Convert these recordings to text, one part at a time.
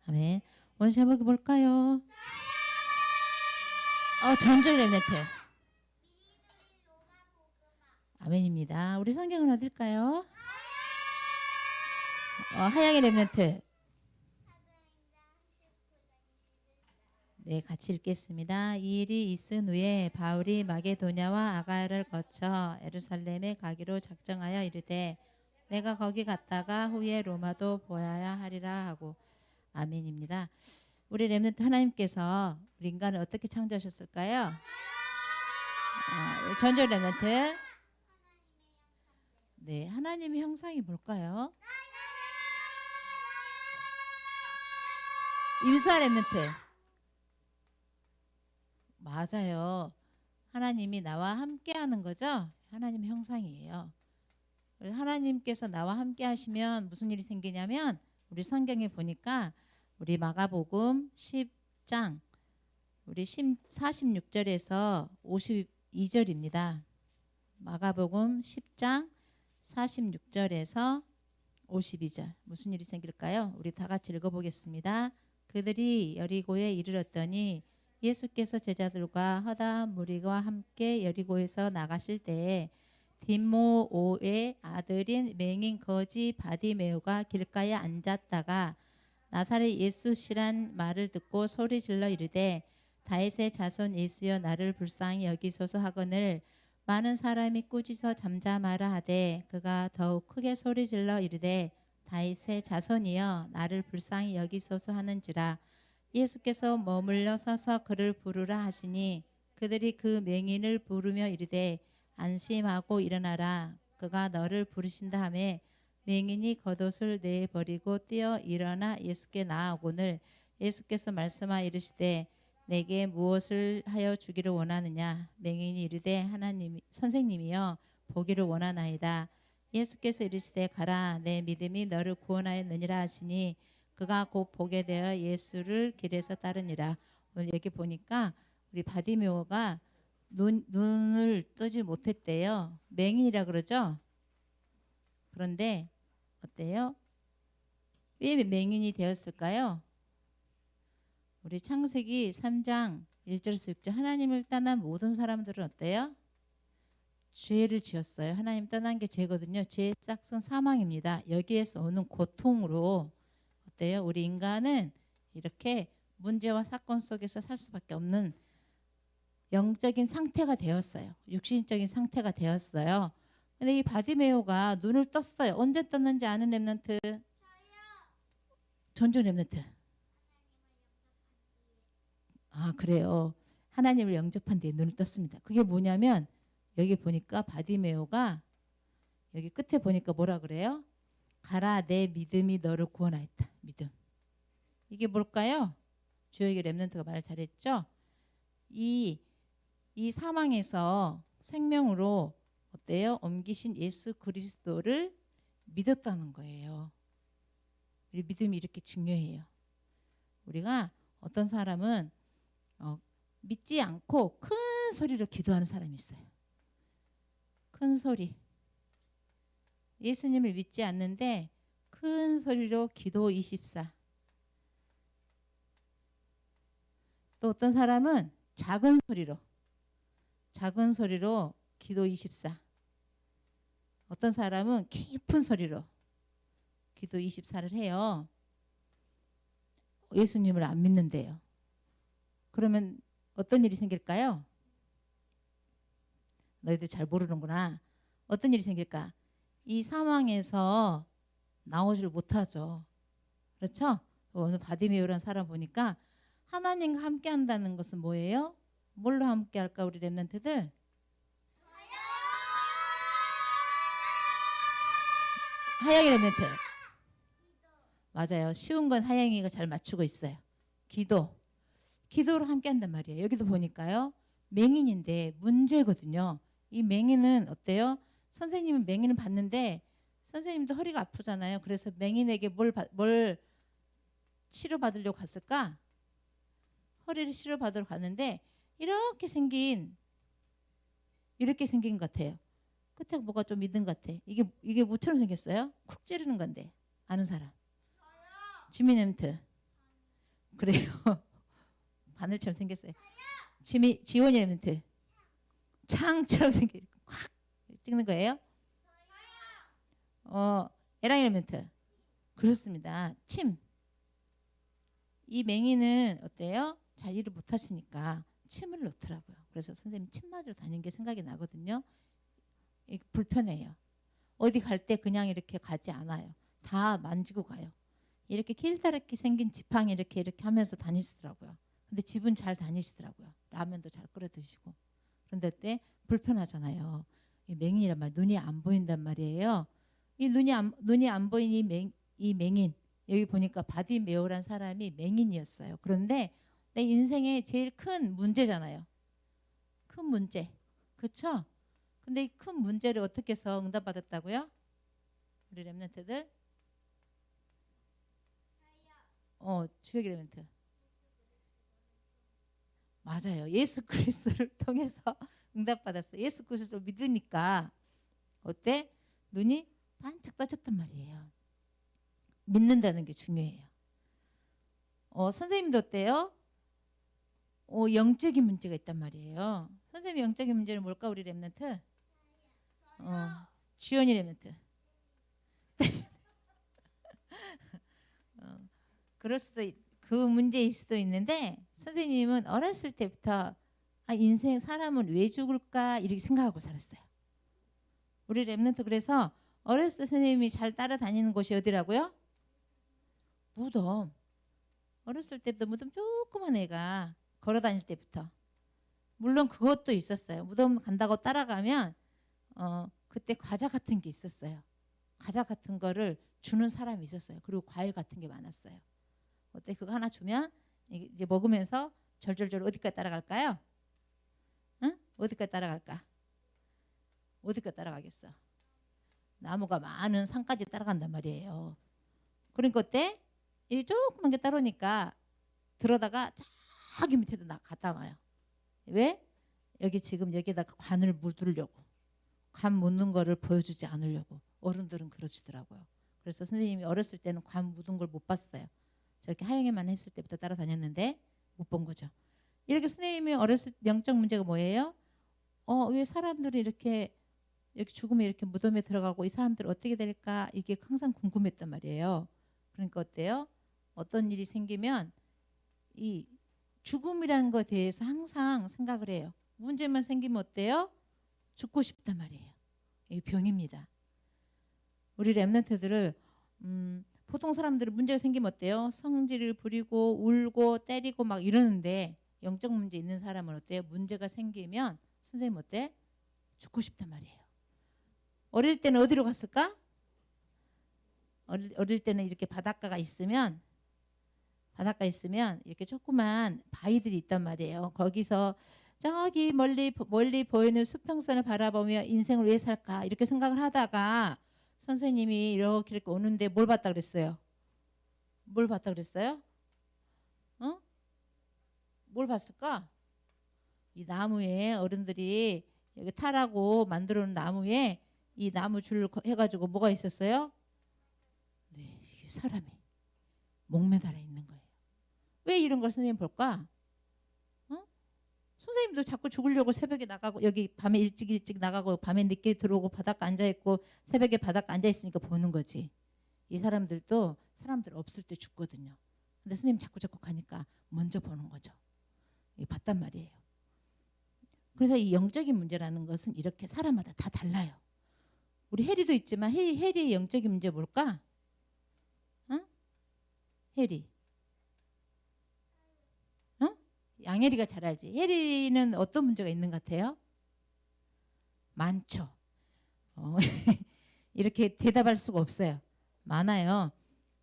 아멘. 오늘 제목이 뭘까요? 전적 렘넌트. 아멘입니다. 우리 성경은 어딜까요? 하양의 렘넌트. 네, 같이 읽겠습니다. 이 일이 있은 후에 바울이 마게도냐와 아가야를 거쳐 예루살렘에 가기로 작정하여 이르되 내가 거기 갔다가 후에 로마도 보아야 하리라 하고. 아멘입니다. 우리 렘넌트 하나님께서 우리 인간을 어떻게 창조하셨을까요? 전적 렘넌트. 네, 하나님의 형상이 뭘까요? 임수아 렘넌트. 맞아요. 하나님이 나와 함께 하는 거죠? 하나님의 형상이에요. 하나님께서 나와 함께 하시면 무슨 일이 생기냐면 우리 성경에 보니까 우리 마가복음 10장 우리 46절에서 52절입니다. 마가복음 10장 46절에서 52절 무슨 일이 생길까요? 우리 다 같이 읽어보겠습니다. 그들이 여리고에 이르렀더니 예수께서 제자들과 허다한 무리와 함께 여리고에서 나가실 때에 디모오의 아들인 맹인 거지 바디메오가 길가에 앉았다가 나사렛 예수시란 말을 듣고 소리질러 이르되 다윗의 자손 예수여 나를 불쌍히 여기소서 하거늘 많은 사람이 꾸짖어 잠잠하라 하되 그가 더욱 크게 소리질러 이르되 다윗의 자손이여 나를 불쌍히 여기소서 하는지라. 예수께서 머물러 서서 그를 부르라 하시니 그들이 그 맹인을 부르며 이르되 안심하고 일어나라 그가 너를 부르신다 하매 맹인이 겉옷을 내버리고 뛰어 일어나 예수께 나아오거늘 예수께서 말씀하여 이르시되 내게 무엇을 하여 주기를 원하느냐. 맹인이 이르되 하나님 선생님이여 보기를 원하나이다. 예수께서 이르시되 가라 내 믿음이 너를 구원하였느니라 하시니 그가 곧 보게 되어 예수를 길에서 따르니라. 오늘 여기 보니까 우리 바디메오가 눈을 뜨지 못했대요. 맹인이라 그러죠. 그런데 어때요? 왜 맹인이 되었을까요? 우리 창세기 3장 1절에서 6절 하나님을 떠난 모든 사람들은 어때요? 죄를 지었어요. 하나님 떠난 게 죄거든요. 죄의 짝은 사망입니다. 여기에서 오는 고통으로 어때요? 우리 인간은 이렇게 문제와 사건 속에서 살 수밖에 없는 영적인 상태가 되었어요. 육신적인 상태가 되었어요. 근데 이 바디메오가 눈을 떴어요. 언제 떴는지 아는 렘넌트? 전적 렘넌트. 그래요. 하나님을 영접한 뒤에 눈을 떴습니다. 그게 뭐냐면 여기 보니까 바디메오가 여기 끝에 보니까 뭐라 그래요? 가라 내 믿음이 너를 구원하였다. 믿음. 이게 뭘까요? 주역의 렘넌트가 말을 잘했죠? 이 사망에서 생명으로 어때요? 옮기신 예수 그리스도를 믿었다는 거예요. 우리 믿음이 이렇게 중요해요. 우리가 어떤 사람은 믿지 않고 큰 소리로 기도하는 사람이 있어요. 큰 소리. 예수님을 믿지 않는데 큰 소리로 기도 24. 또 어떤 사람은 작은 소리로 기도 24. 어떤 사람은 깊은 소리로 기도 24를 해요. 예수님을 안 믿는데요. 그러면 어떤 일이 생길까요? 너희들 잘 모르는구나. 어떤 일이 생길까? 이 상황에서 나오지를 못하죠. 그렇죠? 오늘 바디메오라는 사람 보니까 하나님과 함께 한다는 것은 뭐예요? 뭘로 함께 할까 우리 렘넌트들? 하양이 렘넌트. 맞아요. 쉬운 건 하양이가 잘 맞추고 있어요. 기도로 함께 한단 말이에요. 여기도 보니까요. 맹인인데 문제거든요. 이 맹인은 어때요? 선생님은 맹인을 봤는데 선생님도 허리가 아프잖아요. 그래서 맹인에게 뭘 치료받으려고 갔을까? 허리를 치료받으러 갔는데 이렇게 생긴 것 같아요. 끝에 뭐가 좀 있는 것 같아. 이게 뭐처럼 생겼어요? 쿡 찌르는 건데. 아는 사람. 지미 렘넌트. 그래요. 바늘처럼 생겼어요. 지원이 에lement. 창처럼 생긴 확 찍는 거예요. 에랑 에lement. 그렇습니다. 침. 이 맹이는 어때요? 잘 일을 못 하시니까 침을 놓더라고요. 그래서 선생님 침 맞으러 다닌 게 생각이 나거든요. 불편해요. 어디 갈 때 그냥 이렇게 가지 않아요. 다 만지고 가요. 이렇게 길다랗게 생긴 지팡이 이렇게 하면서 다니시더라고요. 근데 집은 잘 다니시더라고요. 라면도 잘 끓여 드시고. 그런데 때 불편하잖아요. 이 맹인이란 말, 눈이 안 보인단 말이에요. 이 눈이 안 보이는 이 맹인, 여기 보니까 바디메오란 사람이 맹인이었어요. 그런데 내 인생의 제일 큰 문제잖아요. 큰 문제. 그렇죠? 근데 이 큰 문제를 어떻게 해서 응답받았다고요? 우리 랩런트들? 주역 랩런트. 맞아요. 예수 그리스도를 통해서 응답받았어요. 예수 그리스도를 믿으니까 어때? 눈이 반짝 떠졌단 말이에요. 믿는다는 게 중요해요. 선생님도 어때요? 영적인 문제가 있단 말이에요. 선생님 영적인 문제는 뭘까 우리 랩런트? 주연이 랩런트. 그 문제일 수도 있는데 선생님은 어렸을 때부터 인생 사람은 왜 죽을까 이렇게 생각하고 살았어요. 우리 랩런트 그래서 어렸을 때 선생님이 잘 따라다니는 곳이 어디라고요? 무덤. 어렸을 때부터 무덤 조그만 애가 걸어다닐 때부터. 물론 그것도 있었어요. 무덤 간다고 따라가면 그때 과자 같은 게 있었어요. 과자 같은 거를 주는 사람이 있었어요. 그리고 과일 같은 게 많았어요. 어때? 그거 하나 주면 이제 먹으면서 절절절 어디까지 따라갈까요? 응? 어디까지 따라갈까? 어디까지 따라가겠어? 나무가 많은 산까지 따라간단 말이에요. 그러니까 어때? 이 조그만 게 따르니까 들어다가 저기 밑에도 갖다 놔요. 왜? 여기 지금 여기다가 관을 묻으려고. 관 묻는 거를 보여주지 않으려고. 어른들은 그러시더라고요. 그래서 선생님이 어렸을 때는 관 묻은 걸 못 봤어요. 저렇게 하영이만 했을 때부터 따라다녔는데 못 본 거죠. 이렇게 선생님이 어렸을 때 영적 문제가 뭐예요? 왜 사람들이 이렇게 여기 죽으면 이렇게 무덤에 들어가고 이 사람들 어떻게 될까 이게 항상 궁금했단 말이에요. 그러니까 어때요? 어떤 일이 생기면 이 죽음이라는 것에 대해서 항상 생각을 해요. 문제만 생기면 어때요? 죽고 싶단 말이에요. 이게 병입니다. 우리 랩런트들을 보통 사람들은 문제가 생기면 어때요? 성질을 부리고 울고 때리고 막 이러는데 영적 문제 있는 사람은 어때요? 문제가 생기면 선생님 어때? 죽고 싶단 말이에요. 어릴 때는 어디로 갔을까? 어릴 때는 이렇게 바닷가 있으면 이렇게 조그만 바위들이 있단 말이에요. 거기서 저기 멀리 보이는 수평선을 바라보며 인생을 왜 살까 이렇게 생각을 하다가 선생님이 이렇게 오는데 뭘 봤다 그랬어요? 뭘 봤다 그랬어요? 뭘 봤을까? 이 나무에 어른들이 여기 타라고 만들어 놓은 나무에 이 나무 줄 해가지고 뭐가 있었어요? 네, 사람이 목매달아 있는 거예요. 왜 이런 걸 선생님 볼까? 선생님도 자꾸 죽으려고 새벽에 나가고 여기 밤에 일찍 나가고 밤에 늦게 들어오고 바닷가 앉아있고 새벽에 바닷가 앉아있으니까 보는 거지. 이 사람들도 사람들 없을 때 죽거든요. 근데 선생님 자꾸 가니까 먼저 보는 거죠. 봤단 말이에요. 그래서 이 영적인 문제라는 것은 이렇게 사람마다 다 달라요. 우리 해리도 있지만 해리의 영적인 문제 뭘까? 해리. 양혜리가 잘 알지. 혜리는 어떤 문제가 있는 것 같아요? 많죠. 이렇게 대답할 수가 없어요. 많아요.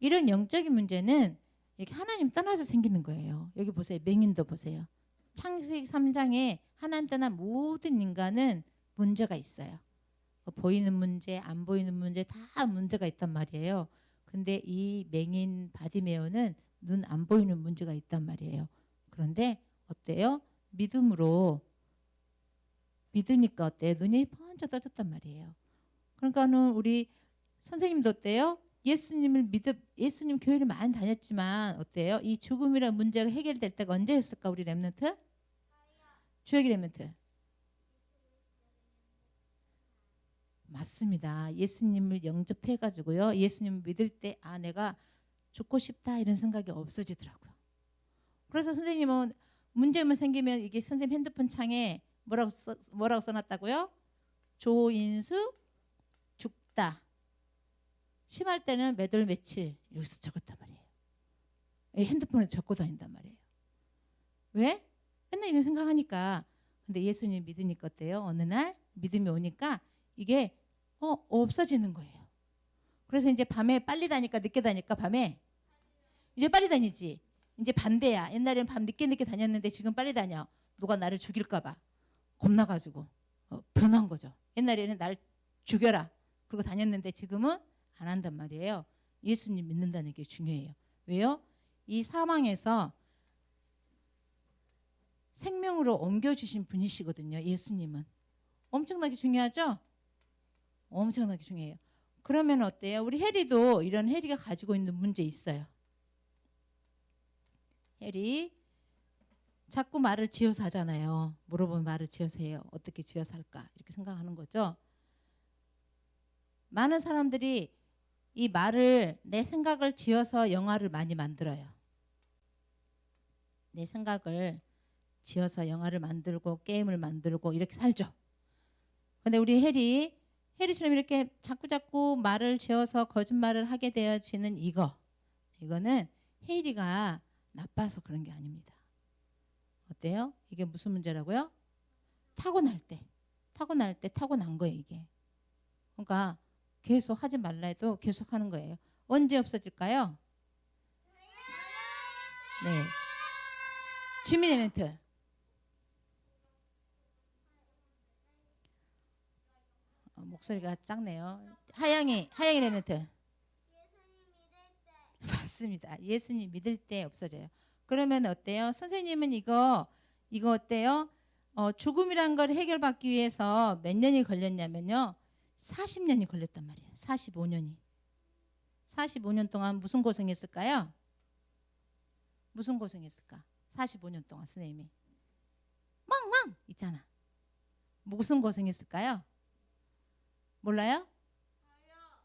이런 영적인 문제는 이렇게 하나님 떠나서 생기는 거예요. 여기 보세요. 맹인도 보세요. 창세기 3장에 하나님 떠난 모든 인간은 문제가 있어요. 보이는 문제, 안 보이는 문제 다 문제가 있단 말이에요. 근데 이 맹인 바디메오는 눈 안 보이는 문제가 있단 말이에요. 그런데 어때요? 믿음으로 믿으니까 어때요? 눈이 번쩍 떠졌단 말이에요. 그러니까는 우리 선생님도 어때요? 예수님 교회를 많이 다녔지만 어때요? 이 죽음이라는 문제가 해결될 때가 언제였을까? 우리 렘넌트? 주역이 렘넌트. 맞습니다. 예수님을 영접해가지고요. 예수님을 믿을 때 내가 죽고 싶다 이런 생각이 없어지더라고요. 그래서 선생님은 문제만 생기면 이게 선생님 핸드폰 창에 뭐라고 써놨다고요? 조인수 죽다. 심할 때는 몇 월 며칠 여기서 적었단 말이에요. 핸드폰에 적고 다닌단 말이에요. 왜? 맨날 이런 생각하니까. 근데 예수님 믿으니까 어때요? 어느 날 믿음이 오니까 이게 없어지는 거예요. 그래서 이제 밤에 빨리 다니까 늦게 다니까 밤에 이제 빨리 다니지. 이제 반대야. 옛날에는 밤 늦게 다녔는데 지금 빨리 다녀. 누가 나를 죽일까 봐 겁나가지고 변한 거죠. 옛날에는 날 죽여라 그러고 다녔는데 지금은 안 한단 말이에요. 예수님 믿는다는 게 중요해요. 왜요? 이 사망에서 생명으로 옮겨주신 분이시거든요. 예수님은. 엄청나게 중요하죠? 엄청나게 중요해요. 그러면 어때요? 우리 해리도 이런 해리가 가지고 있는 문제 있어요. 해리 자꾸 말을 지어서 하잖아요. 물어보면 말을 지어서 해요. 어떻게 지어서 할까? 이렇게 생각하는 거죠. 많은 사람들이 이 말을 내 생각을 지어서 영화를 많이 만들어요. 내 생각을 지어서 영화를 만들고 게임을 만들고 이렇게 살죠. 근데 우리 해리처럼 이렇게 자꾸자꾸 말을 지어서 거짓말을 하게 되어지는 이거는 해리가 나빠서 그런 게 아닙니다. 어때요? 이게 무슨 문제라고요? 타고날 때 타고난 거예요 이게. 그러니까 계속 하지 말라 해도 계속 하는 거예요. 언제 없어질까요? 네. 지민의 멘트. 목소리가 작네요. 하양이 멘트. 맞습니다. 예수님 믿을 때 없어져요. 그러면 어때요? 선생님은 이거 어때요? 죽음이란 걸 해결받기 위해서 몇 년이 걸렸냐면요. 40년이 걸렸단 말이에요. 45년이. 45년 동안 무슨 고생했을까요? 무슨 고생했을까? 45년 동안 선생님이. 멍멍 있잖아. 무슨 고생했을까요? 몰라요?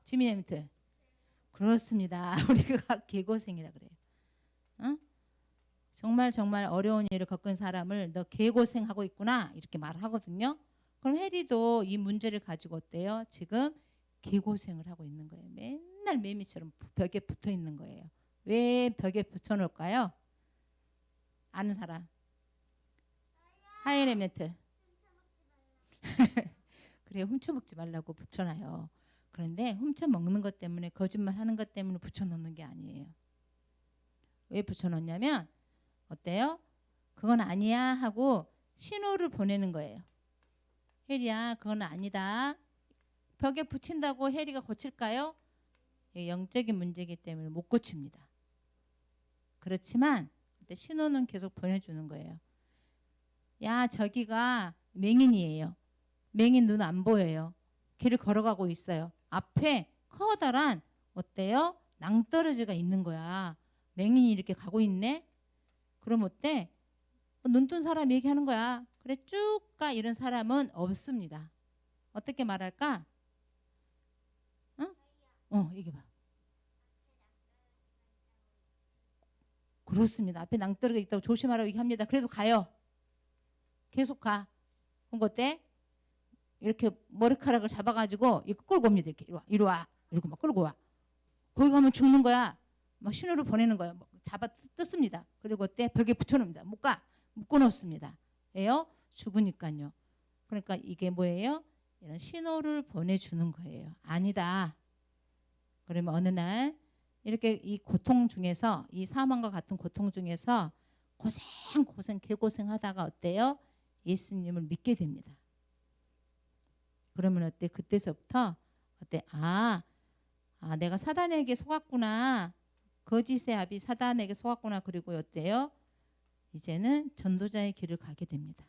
지민이 멘트. 그렇습니다. 우리가 개고생이라 그래요. 어? 정말 어려운 일을 겪은 사람을 너 개고생하고 있구나 이렇게 말하거든요. 그럼 해리도 이 문제를 가지고 어때요? 지금 개고생을 하고 있는 거예요. 맨날 매미처럼 벽에 붙어 있는 거예요. 왜 벽에 붙여 놓을까요? 아는 사람? 하이레메트. 그래, 훔쳐먹지 말라고 붙여놔요. 그런데 훔쳐먹는 것 때문에 거짓말하는 것 때문에 붙여놓는 게 아니에요. 왜 붙여놓냐면 어때요? 그건 아니야 하고 신호를 보내는 거예요. 해리야 그건 아니다. 벽에 붙인다고 해리가 고칠까요? 영적인 문제이기 때문에 못 고칩니다. 그렇지만 신호는 계속 보내주는 거예요. 야 저기가 맹인이에요. 맹인 눈 안 보여요. 길을 걸어가고 있어요. 앞에 커다란 어때요? 낭떠러지가 있는 거야. 맹인이 이렇게 가고 있네. 그럼 어때? 눈뜬 사람 얘기하는 거야. 그래 쭉 가. 이런 사람은 없습니다. 어떻게 말할까? 얘기해봐. 그렇습니다. 앞에 낭떠러지가 있다고 조심하라고 얘기합니다. 그래도 가요. 계속 가. 그럼 어때? 이렇게 머리카락을 잡아가지고 이거 끌고 옵니다. 이렇게 이리 와. 이러고 막 끌고 와. 거기 가면 죽는 거야. 막 신호를 보내는 거예요. 잡아 뜯습니다. 그리고 어때? 벽에 붙여놓습니다. 못 가. 묶어놓습니다. 왜요? 죽으니까요. 그러니까 이게 뭐예요? 이런 신호를 보내주는 거예요. 아니다. 그러면 어느 날 이렇게 이 고통 중에서 이 사망과 같은 고통 중에서 개고생하다가 어때요? 예수님을 믿게 됩니다. 그러면 어때? 그때서부터 어때? 내가 사단에게 속았구나. 거짓의 아비 사단에게 속았구나. 그리고 어때요? 이제는 전도자의 길을 가게 됩니다.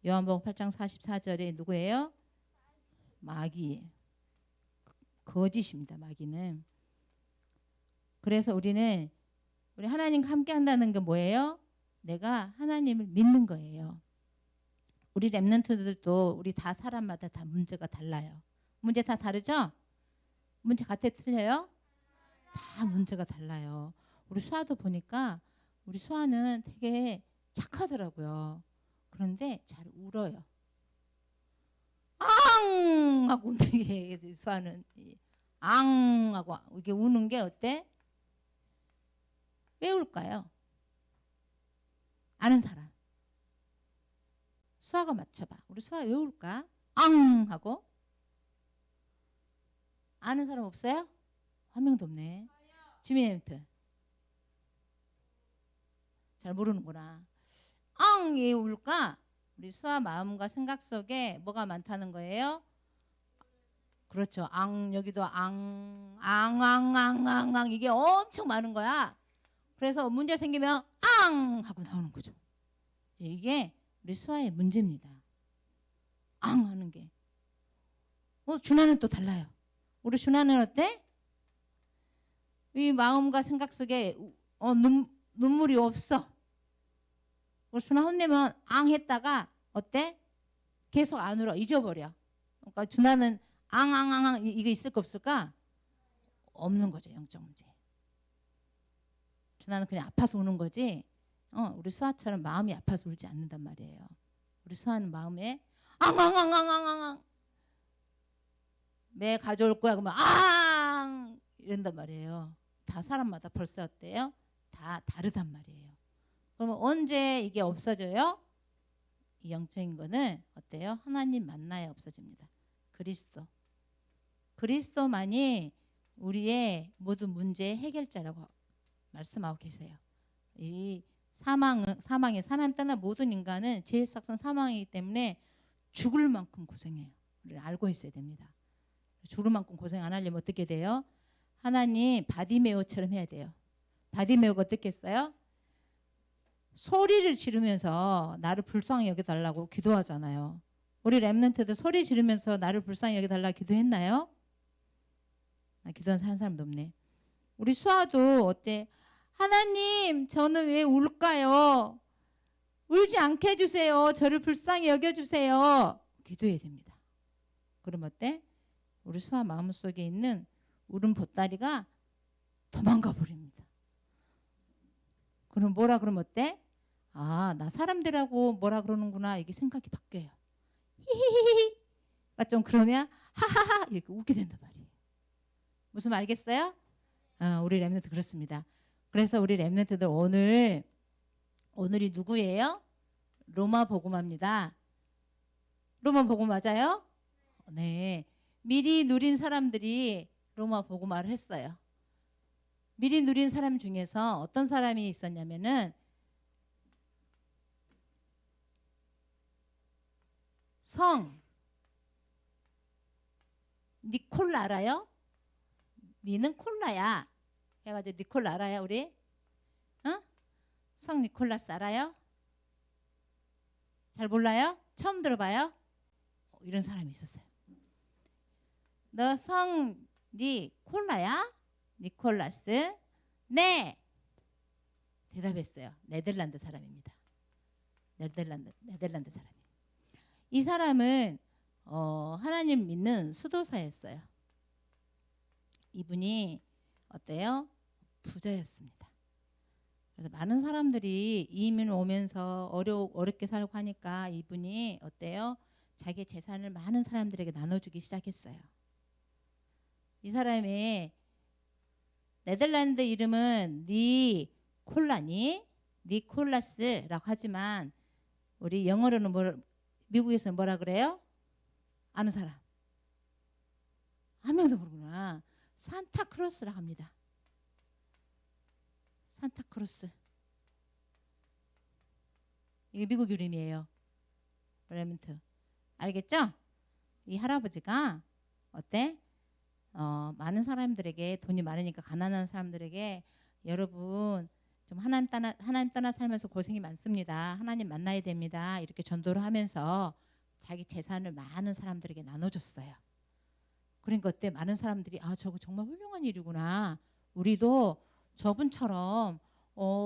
요한복음 8장 44절에 누구예요? 마귀. 거짓입니다. 마귀는. 그래서 우리 하나님과 함께 한다는 게 뭐예요? 내가 하나님을 믿는 거예요. 우리 랩런트들도 우리 다 사람마다 다 문제가 달라요. 문제 다 다르죠? 문제 같아 틀려요? 다 문제가 달라요. 우리 수아도 보니까 우리 수아는 되게 착하더라고요. 그런데 잘 울어요. 앙! 하고 우는 게 수아는 앙! 하고 이게 우는 게 어때? 왜 울까요? 아는 사람. 수아가 맞춰봐. 우리 수아 왜 울까? 앙! 하고. 아는 사람 없어요? 한 명도 없네. 지민이한테. 잘 모르는구나. 앙! 왜 울까? 우리 수아 마음과 생각 속에 뭐가 많다는 거예요? 그렇죠. 앙, 여기도 앙, 이게 엄청 많은 거야. 그래서 문제 생기면 앙! 하고 나오는 거죠. 이게 우리 수아의 문제입니다. 앙! 하는 게. 준하는 또 달라요. 우리 준하는 어때? 이 마음과 생각 속에 눈물이 없어. 우리 준하 혼내면 앙 했다가 어때? 계속 안 울어. 잊어버려. 그러니까 준하는 앙 이거 있을까 없을까? 없는 거죠. 영적 문제. 준하는 그냥 아파서 우는 거지. 우리 수아처럼 마음이 아파서 울지 않는단 말이에요. 우리 수아는 마음에 앙 매 가져올 거야 그러면 앙 이런단 말이에요. 다 사람마다 벌써 어때요? 다 다르단 말이에요. 그러면 언제 이게 없어져요? 이 영적인 거는 어때요? 하나님 만나야 없어집니다. 그리스도만이 우리의 모든 문제의 해결자라고 말씀하고 계세요. 이 사망에 사람 떠나 모든 인간은 죄의 삭선 사망이기 때문에 죽을 만큼 고생해요. 우리를 알고 있어야 됩니다. 죽을 만큼 고생 안 하려면 어떻게 돼요? 하나님 바디메오처럼 해야 돼요. 바디메오가 어떻게 했어요? 소리를 지르면서 나를 불쌍히 여겨달라고 기도하잖아요. 우리 랩런트들 소리 지르면서 나를 불쌍히 여겨달라고 기도했나요? 기도한 사람도 없네. 우리 수아도 어때? 하나님 저는 왜 울까요? 울지 않게 해주세요. 저를 불쌍히 여겨주세요. 기도해야 됩니다. 그럼 어때? 우리 수아 마음속에 있는 울음 보따리가 도망가 버립니다. 그럼 뭐라 그러면 어때? 나 사람들하고 뭐라 그러는구나 이게 생각이 바뀌어요. 히히히히 좀 그러면 하하하 이렇게 웃게 된단 말이에요. 무슨 말 알겠어요? 우리 랩런트 그렇습니다. 그래서 우리 랩런트들 오늘이 누구예요? 로마 복음화입니다. 로마 복음 맞아요? 네. 미리 누린 사람들이 로마 복음화를 했어요. 미리 누린 사람 중에서 어떤 사람이 있었냐면은 성 니콜라 알아요? 니는 콜라야. 해가지고 니콜라 알아요 우리? 성 니콜라스 알아요? 잘 몰라요? 처음 들어봐요? 이런 사람이 있었어요. 너 성 니콜라야? 니콜라스? 네. 대답했어요. 네덜란드 사람입니다. 네덜란드 사람이에요. 이 사람은 하나님 믿는 수도사였어요. 이분이 어때요? 부자였습니다. 그래서 많은 사람들이 이민 오면서 어렵게 살고 하니까 이분이 어때요? 자기 재산을 많은 사람들에게 나눠주기 시작했어요. 이 사람의 네덜란드 이름은 니콜라스라고 하지만 우리 영어로는 미국에서는 뭐라 그래요? 아는 사람? 한 명도 모르구나. 산타크로스라고 합니다. 산타크로스. 이게 미국 이름이에요. 레몬트. 알겠죠? 이 할아버지가 어때? 많은 사람들에게 돈이 많으니까 가난한 사람들에게 여러분 좀 하나님 떠나 살면서 고생이 많습니다. 하나님 만나야 됩니다. 이렇게 전도를 하면서 자기 재산을 많은 사람들에게 나눠줬어요. 그러니까 그때 많은 사람들이 저거 정말 훌륭한 일이구나. 우리도 저분처럼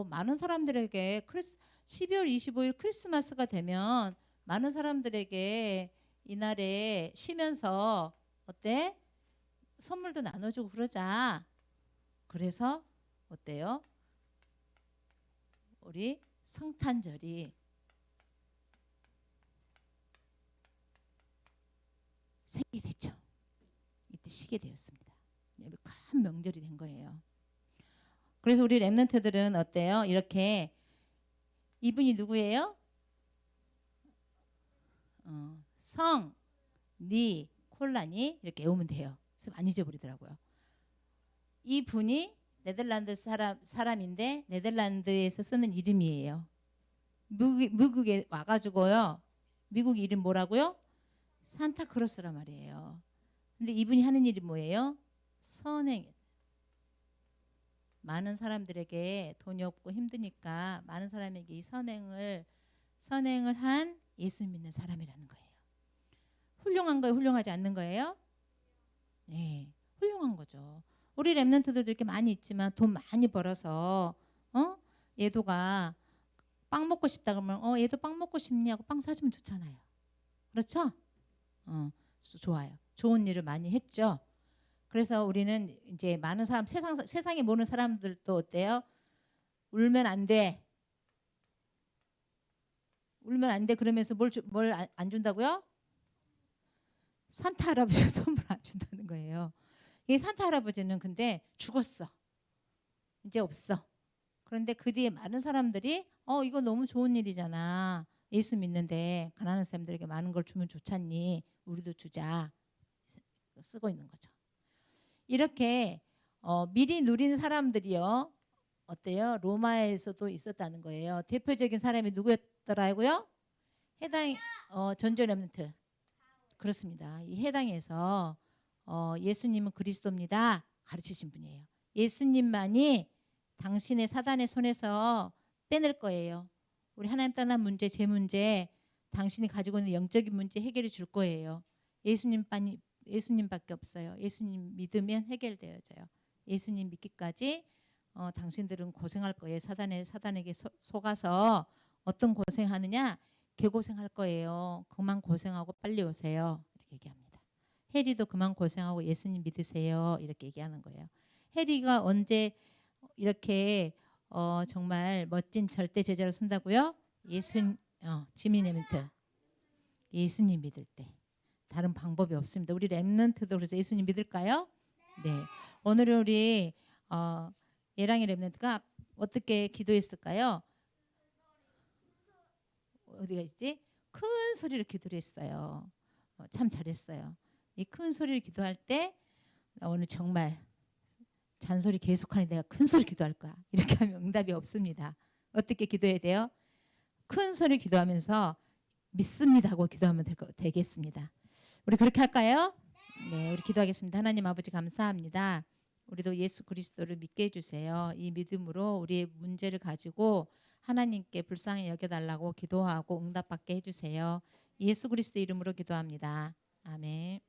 많은 사람들에게 12월 25일 크리스마스가 되면 많은 사람들에게 이날에 쉬면서 어때? 선물도 나눠주고 그러자. 그래서 어때요? 우리 성탄절이 생기게 됐죠. 이때 쉬게 되었습니다. 큰 명절이 된 거예요. 그래서 우리 렘넌트들은 어때요? 이렇게 이분이 누구예요? 성, 니, 콜라니 이렇게 외우면 돼요. 그래서 안 잊어버리더라고요. 이 분이 네덜란드 사람인데 네덜란드에서 쓰는 이름이에요. 미국에 와가지고요. 미국 이름 뭐라고요? 산타크로스란 말이에요. 근데 이분이 하는 일이 뭐예요? 선행. 많은 사람들에게 돈이 없고 힘드니까 많은 사람에게 이 선행을 한 예수 믿는 사람이라는 거예요. 훌륭한 거예요? 훌륭하지 않는 거예요? 네, 훌륭한 거죠. 우리 렘넌트들도 이렇게 많이 있지만 돈 많이 벌어서 얘도가 빵 먹고 싶다 그러면 얘도 빵 먹고 싶냐고 빵 사주면 좋잖아요. 그렇죠? 좋아요. 좋은 일을 많이 했죠. 그래서 우리는 이제 많은 사람 세상에 모르는 사람들도 어때요? 울면 안 돼. 울면 안 돼. 그러면서 뭘 안 준다고요? 산타 할아버지가 선물 안 준다는 거예요. 이 산타 할아버지는 근데 죽었어. 이제 없어. 그런데 그 뒤에 많은 사람들이 이거 너무 좋은 일이잖아. 예수 믿는데 가난한 사람들에게 많은 걸 주면 좋잖니. 우리도 주자. 쓰고 있는 거죠. 이렇게 미리 누린 사람들이요. 어때요? 로마에서도 있었다는 거예요. 대표적인 사람이 누구였더라고요? 해당 전조 렘넌트. 그렇습니다. 이 해당에서 예수님은 그리스도입니다. 가르치신 분이에요. 예수님만이 당신의 사단의 손에서 빼낼 거예요. 우리 하나님 떠난 문제, 제 문제, 당신이 가지고 있는 영적인 문제 해결해 줄 거예요. 예수님밖에 없어요. 예수님 믿으면 해결되어져요. 예수님 믿기까지 당신들은 고생할 거예요. 사단에게 속아서 어떤 고생하느냐? 개고생할 거예요. 그만 고생하고 빨리 오세요. 이렇게 얘기합니다. 해리도 그만 고생하고 예수님 믿으세요. 이렇게 얘기하는 거예요. 해리가 언제 이렇게 정말 멋진 절대 제자로 쓴다고요? 지미 렘넌트. 예수님 믿을 때. 다른 방법이 없습니다. 우리 렘넌트도 그래서 예수님 믿을까요? 네. 오늘은 우리 예랑이 렘넌트가 어떻게 기도했을까요? 어디가 있지? 큰 소리로 기도를 했어요. 참 잘했어요. 이 큰 소리를 기도할 때 오늘 정말 잔소리 계속하니 내가 큰 소리 기도할 거야. 이렇게 하면 응답이 없습니다. 어떻게 기도해야 돼요? 큰 소리 기도하면서 믿습니다 하고 기도하면 되겠습니다. 우리 그렇게 할까요? 네, 우리 기도하겠습니다. 하나님 아버지 감사합니다. 우리도 예수 그리스도를 믿게 해주세요. 이 믿음으로 우리의 문제를 가지고 하나님께 불쌍히 여겨달라고 기도하고 응답받게 해주세요. 예수 그리스도 이름으로 기도합니다. 아멘.